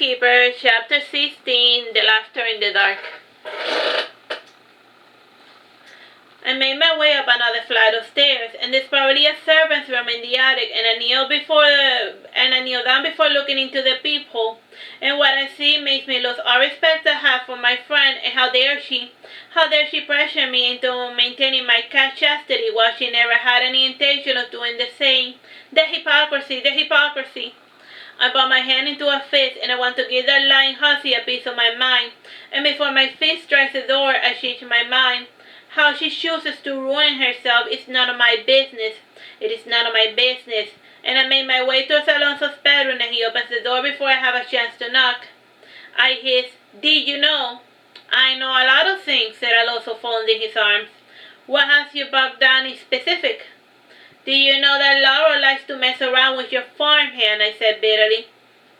Keeper, Chapter 16, The Laughter in the Dark. I made my way up another flight of stairs, and there's probably a servant's room in the attic, and I kneel down before looking into the peephole. And what I see makes me lose all respect I have for my friend, and how dare she pressure me into maintaining my chastity while she never had any intention of doing the same. The hypocrisy. I put my hand into a fist, and I want to give that lying hussy a piece of my mind. And before my fist strikes the door, I change my mind. How she chooses to ruin herself is none of my business. It is none of my business. And I made my way towards Alonso's bedroom, and he opens the door before I have a chance to knock. I hiss, "Did you know?" "I know a lot of things," said Alonso, folding his arms. "What has you bogged down in specific?" "Do you know that Laura likes to mess around with your farmhand?" I said bitterly.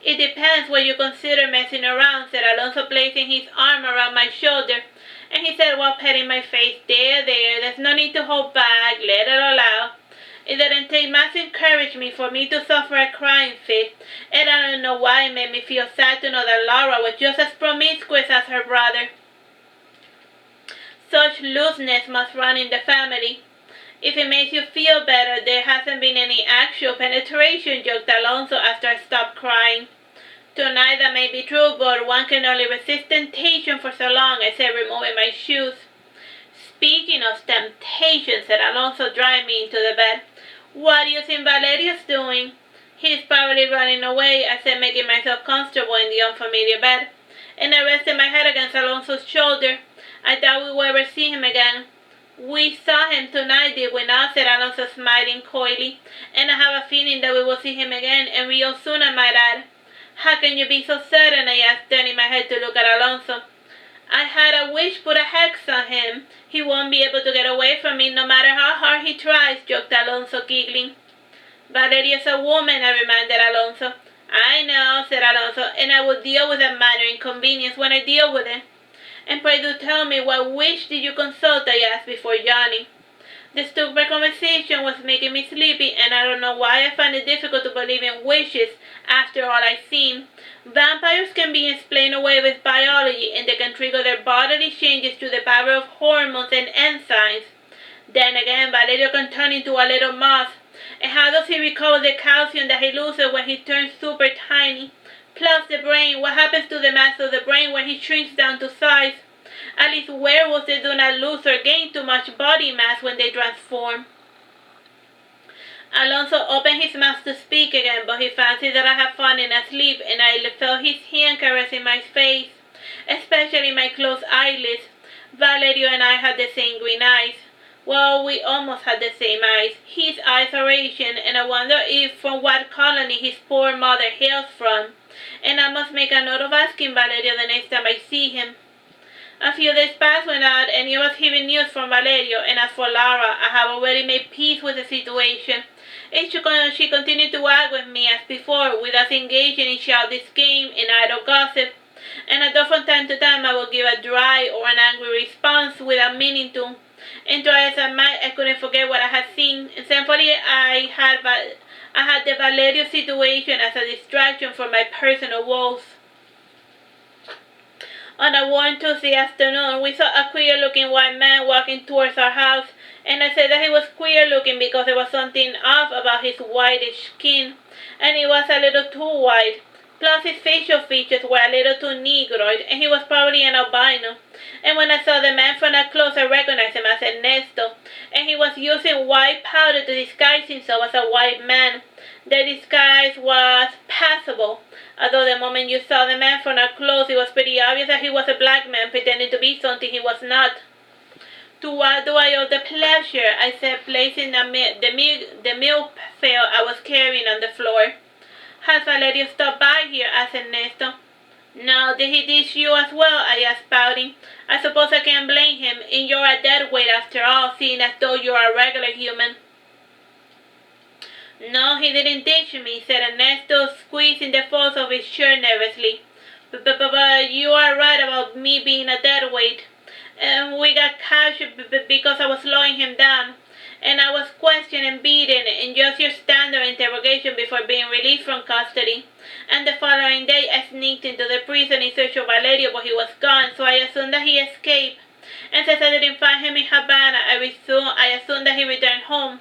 "It depends what you consider messing around," said Alonso, placing his arm around my shoulder. And he said while petting my face, There, there's no need to hold back, let it all out. It didn't take much encouragement for me to suffer a crying fit, and I don't know why it made me feel sad to know that Laura was just as promiscuous as her brother. Such looseness must run in the family. "If it makes you feel better, there hasn't been any actual penetration," joked Alonso after I stopped crying. "Tonight that may be true, but one can only resist temptation for so long," I said, removing my shoes. "Speaking of temptation," said Alonso, driving me into the bed, "what do you think Valerio's doing?" "He's probably running away," I said, making myself comfortable in the unfamiliar bed. And I rested my head against Alonso's shoulder. I thought we would ever see him again. "We saw him tonight, did we not?" said Alonso, smiling coyly. "And I have a feeling that we will see him again, and real soon, I might add." "How can you be so certain?" I asked, turning my head to look at Alonso. "I had a wish put a hex on him. He won't be able to get away from me no matter how hard he tries," joked Alonso, giggling. "Valeria's a woman," I reminded Alonso. "I know," said Alonso, "and I will deal with that minor inconvenience when I deal with it." "And pray do tell me, what wish did you consult?" I asked before yawning. The stupid conversation was making me sleepy, and I don't know why I find it difficult to believe in wishes after all I've seen. Vampires can be explained away with biology, and they can trigger their bodily changes through the power of hormones and enzymes. Then again, Valerio can turn into a little moth. And how does he recover the calcium that he loses when he turns super tiny? Plus the brain, what happens to the mass of the brain when he shrinks down to size? At least werewolves, they do not lose or gain too much body mass when they transform. Alonso opened his mouth to speak again, but he fancied that I had fallen asleep, and I felt his hand caressing my face, especially my closed eyelids. Valerio and I had the same green eyes. Well, we almost had the same eyes. His eyes are Asian, and I wonder if from what colony his poor mother hails from. And I must make a note of asking Valerio the next time I see him. A few days passed without any of us hearing news from Valerio, and as for Laura, I have already made peace with the situation. And she continued to act with me as before, with us engaging in childish game and idle gossip. And although from time to time I would give a dry or an angry response without meaning to, and try as I might, I couldn't forget what I had seen, and thankfully I had the Valerio situation as a distraction from my personal woes. On a warm Tuesday afternoon, we saw a queer-looking white man walking towards our house, and I said that he was queer-looking because there was something off about his whitish skin, and it was a little too white. Plus his facial features were a little too negroid, and he was probably an albino. And when I saw the man from up close, I recognized him as Ernesto, and he was using white powder to disguise himself as a white man. The disguise was passable, although the moment you saw the man from up close, it was pretty obvious that he was a black man pretending to be something he was not. "To what do I owe the pleasure?" I said, placing the milk pail I was carrying on the floor. "Has Valerio stopped by here?" asked Ernesto. "No, did he dish you as well?" I asked, pouting. "I suppose I can't blame him, and you're a deadweight after all, seeing as though you're a regular human." "No, he didn't dish me," said Ernesto, squeezing the folds of his shirt nervously. But you are right about me being a deadweight. We got captured because I was slowing him down, and I was questioned and beaten, and just your standard interrogation before being released from custody. And the following day, I sneaked sneaked into the prison in search of Valerio, but he was gone, so I assumed that he escaped. And since I didn't find him in Havana, I assumed that he returned home.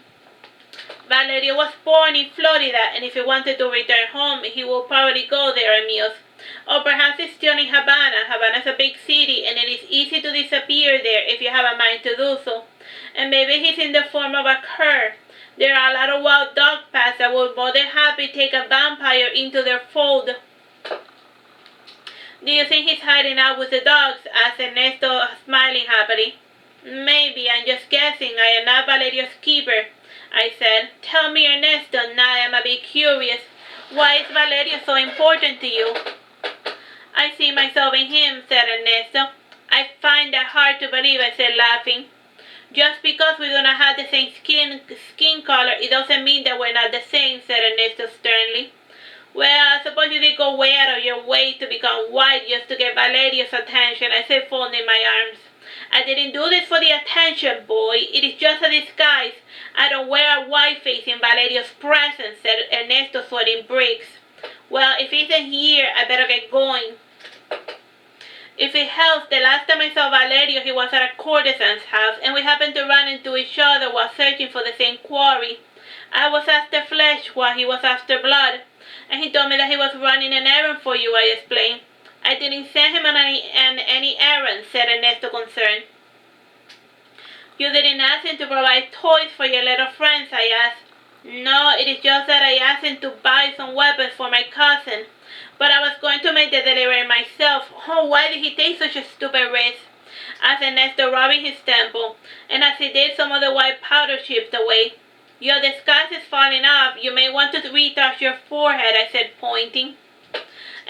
Valerio was born in Florida, and if he wanted to return home, he would probably go there and muse. Or perhaps he's still in Havana. Havana's a big city, and it is easy to disappear there if you have a mind to do so. And maybe he's in the form of a cur. There are a lot of wild dog paths that would more than happy take a vampire into their fold. Do you think he's hiding out with the dogs? Asked Ernesto, smiling happily. Maybe, I'm just guessing. I am not Valerio's keeper, I said. Tell me, Ernesto, now I am a bit curious. Why is Valerio so important to you? I see myself in him, said Ernesto. I find that hard to believe, I said, laughing. Just because we do not have the same skin color, it doesn't mean that we're not the same, said Ernesto sternly. Well, I suppose you did go way out of your way to become white just to get Valerio's attention, I said, folding my arms. I didn't do this for the attention, boy. It is just a disguise. I don't wear a white face in Valerio's presence, said Ernesto, sweating bricks. Well, if he isn't here, I better get going. If it helps, the last time I saw Valerio, he was at a courtesan's house, and we happened to run into each other while searching for the same quarry. I was after flesh while he was after blood, and he told me that he was running an errand for you, I explained. I didn't send him on any errand, said Ernesto, concerned. You didn't ask him to provide toys for your little friends, I asked. No, it is just that I asked him to buy some weapons for my cousin. But I was going to make the delivery myself. Oh, why did he take such a stupid risk? Asked Ernesto, rubbing his temple, and as he did, some of the white powder chipped away. Your disguise is falling off. You may want to retouch your forehead, I said, pointing.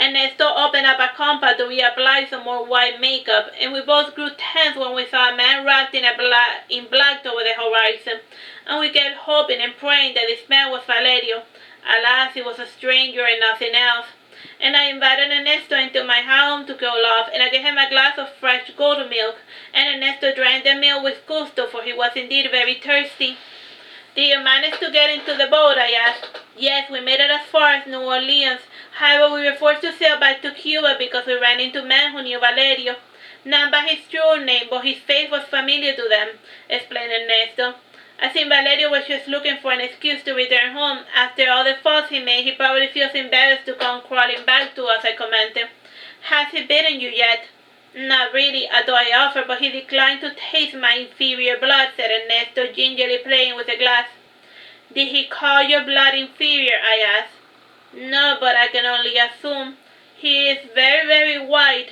Ernesto opened up a compass to reapply some more white makeup, and we both grew tense when we saw a man wrapped in black over the horizon, and we kept hoping and praying that this man was Valerio. Alas, he was a stranger and nothing else. And I invited Ernesto into my home to cool off, and I gave him a glass of fresh goat milk, and Ernesto drank the milk with gusto, for he was indeed very thirsty. Did you manage to get into the boat? I asked. Yes, we made it as far as New Orleans. However, we were forced to sail back to Cuba because we ran into men who knew Valerio. Not by his true name, but his face was familiar to them, explained Ernesto. I think Valerio was just looking for an excuse to return home. After all the fuss he made, he probably feels embarrassed to come crawling back to us, I commented. Has he bitten you yet? Not really, although I offered, but he declined to taste my inferior blood, said Ernesto, gingerly playing with the glass. Did he call your blood inferior? I asked. No, but I can only assume. He is very, very white.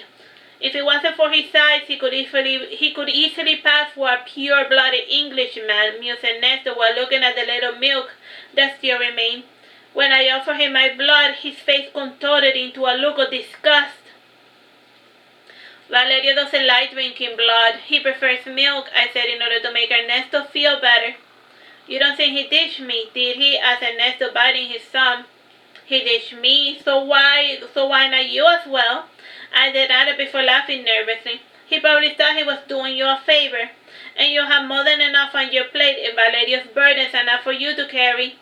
If it wasn't for his size, he could easily pass for a pure-blooded Englishman, mused Ernesto while looking at the little milk that still remained. When I offered him my blood, his face contorted into a look of disgust. Valerio doesn't like drinking blood. He prefers milk, I said in order to make Ernesto feel better. You don't think he dished me, did he? Asked Ernesto, biting his thumb. He dished me, so why not you as well? I denied it before laughing nervously. He probably thought he was doing you a favor. And you have more than enough on your plate if Valerio's burdens are not for you to carry.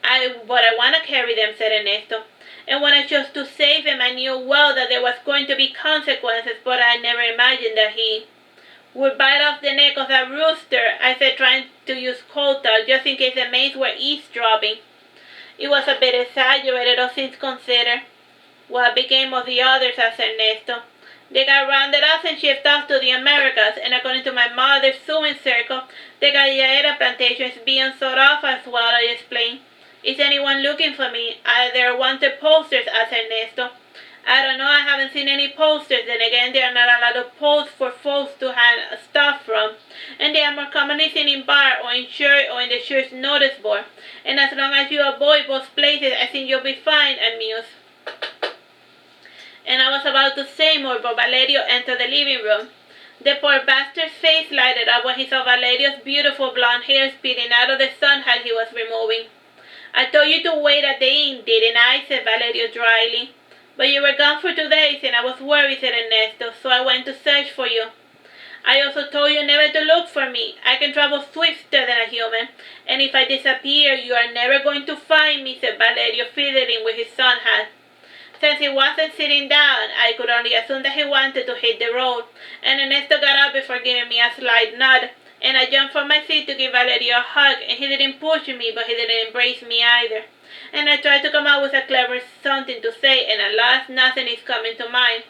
But I want to carry them, said Ernesto. And when I chose to save him, I knew well that there was going to be consequences, but I never imagined that he would bite off the neck of that rooster, I said, trying to use cold talk, just in case the maids were eavesdropping. It was a bit exaggerated, all things considered. What became of the others? Asked Ernesto. They got rounded up and shipped off to the Americas, and according to my mother's sewing circle, the Gallareta plantation is being sold off as well, I explained. Is anyone looking for me? Are there wanted posters? Asked Ernesto. I don't know, I haven't seen any posters. Then again, there are not a lot of posts for folks to hand stuff from, and they are more commonly seen in bar or in the church notice board. And as long as you avoid both places, I think you'll be fine, I mused. And I was about to say more, but Valerio entered the living room. The poor bastard's face lighted up when he saw Valerio's beautiful blonde hair spilling out of the sun hat he was removing. I told you to wait at the inn, didn't I? Said Valerio dryly. But you were gone for 2 days, and I was worried, said Ernesto, so I went to search for you. I also told you never to look for me. I can travel swifter than a human, and if I disappear, you are never going to find me, said Valerio, fiddling with his sun hat. Since he wasn't sitting down, I could only assume that he wanted to hit the road, and Ernesto got up before giving me a slight nod, and I jumped from my seat to give Valerio a hug, and he didn't push me, but he didn't embrace me either. And I tried to come up with a clever something to say, and at last nothing is coming to mind.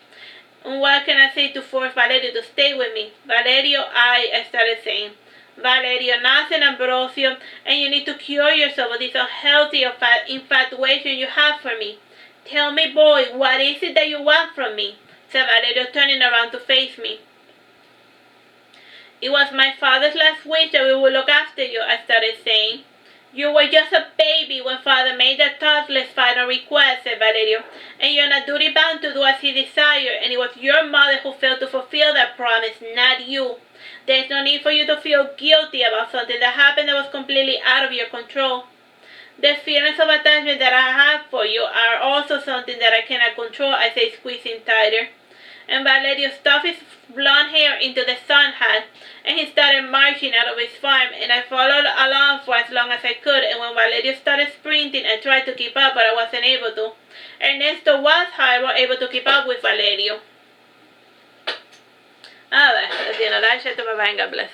And what can I say to force Valerio to stay with me? Valerio, I started saying. Valerio, nothing, Ambrosio, and you need to cure yourself of this unhealthy infatuation you have for me. Tell me, boy, what is it that you want from me? Said Valerio, turning around to face me. It was my father's last wish that we would look after you, I started saying. You were just a baby when father made that thoughtless final request, said Valerio, and you're not duty bound to do as he desired, and it was your mother who failed to fulfill that promise, not you. There's no need for you to feel guilty about something that happened that was completely out of your control. The feelings of attachment that I have for you are also something that I cannot control, I say, squeezing tighter. And Valerio stuffed his blonde hair into the sun hat, and he started marching out of his farm, and I followed along for as long as I could, and when Valerio started sprinting, I tried to keep up, but I wasn't able to. Ernesto was, however, able to keep up with Valerio. That's the end of that chapter. Bye-bye and God bless.